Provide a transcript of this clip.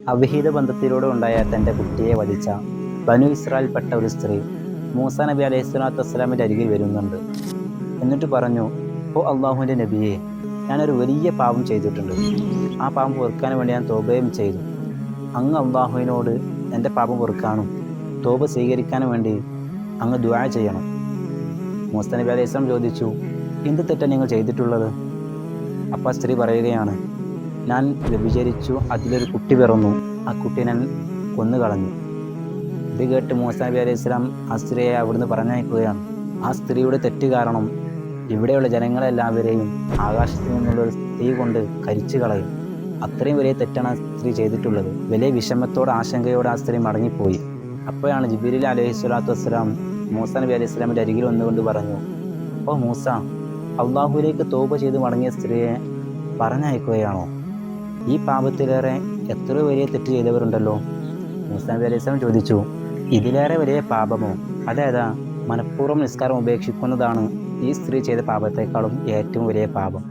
അവിഹിത ബന്ധത്തിലൂടെ ഉണ്ടായ തൻ്റെ കുട്ടിയെ വധിച്ച ബനു ഇസ്രായേൽപ്പെട്ട ഒരു സ്ത്രീ മൂസാ നബി അലൈഹി സ്വലാത്തു വസ്സലാമിൻ്റെ അരികിൽ വരുന്നുണ്ട്. എന്നിട്ട് പറഞ്ഞു, ഓ അള്ളാഹുവിൻ്റെ നബിയെ, ഞാനൊരു വലിയ പാപം ചെയ്തിട്ടുണ്ട്. ആ പാപം പൊറുക്കാൻ വേണ്ടി ഞാൻ തോബയും ചെയ്തു. അങ്ങ് അള്ളാഹുവിനോട് എൻ്റെ പാപം പൊറുക്കാനും തോബ സ്വീകരിക്കാനും വേണ്ടി അങ്ങ് ദുആ ചെയ്യണം. മൂസാ നബി അലൈഹി സ്വലാം ചോദിച്ചു, എന്ത് തെറ്റാണ് നിങ്ങൾ ചെയ്തിട്ടുള്ളത്? അപ്പോൾ ആ സ്ത്രീ പറയുകയാണ്, ഞാൻ വ്യഭിചരിച്ചു, അതിലൊരു കുട്ടി പിറന്നു, ആ കുട്ടി ഞാൻ കൊന്നുകളഞ്ഞു. ഇത് കേട്ട് മൂസാ നബി അലൈഹി സ്വലാം ആ സ്ത്രീയെ അവിടുന്ന് പറഞ്ഞയക്കുകയാണ്. ആ സ്ത്രീയുടെ തെറ്റ് കാരണം ഇവിടെയുള്ള ജനങ്ങളെല്ലാവരെയും ആകാശത്തു നിന്നുള്ളൊരു തീ കൊണ്ട് കരിച്ചു കളയും. അത്രയും വലിയ തെറ്റാണ് ആ സ്ത്രീ ചെയ്തിട്ടുള്ളത്. വലിയ വിഷമത്തോടെ ആശങ്കയോടെ ആ സ്ത്രീ മടങ്ങിപ്പോയി. അപ്പോഴാണ് ജിബ്രീൽ അലൈഹി സ്വലാത്തു വസ്സലാം മൂസാ നബി അലൈഹി സ്വലാമിൻ്റെ അരികിൽ വന്നുകൊണ്ട് പറഞ്ഞു, ഓ മൂസ, അള്ളാഹുവിലേക്ക് തൗബ ചെയ്ത് മടങ്ങിയ സ്ത്രീയെ പറഞ്ഞയക്കുകയാണോ? ഈ പാപത്തിലേറെ എത്രയോ വലിയ തെറ്റ് ചെയ്തവരുണ്ടല്ലോ. മൂസാ നബി അലൈഹി സ്വലാം ചോദിച്ചു, ഇതിലേറെ വലിയ പാപമോ? അതായത് മനഃപൂർവ്വം നിസ്കാരം ഉപേക്ഷിക്കുന്നതാണ് ഈ സ്ത്രീ ചെയ്ത പാപത്തെക്കാളും ഏറ്റവും വലിയ പാപം.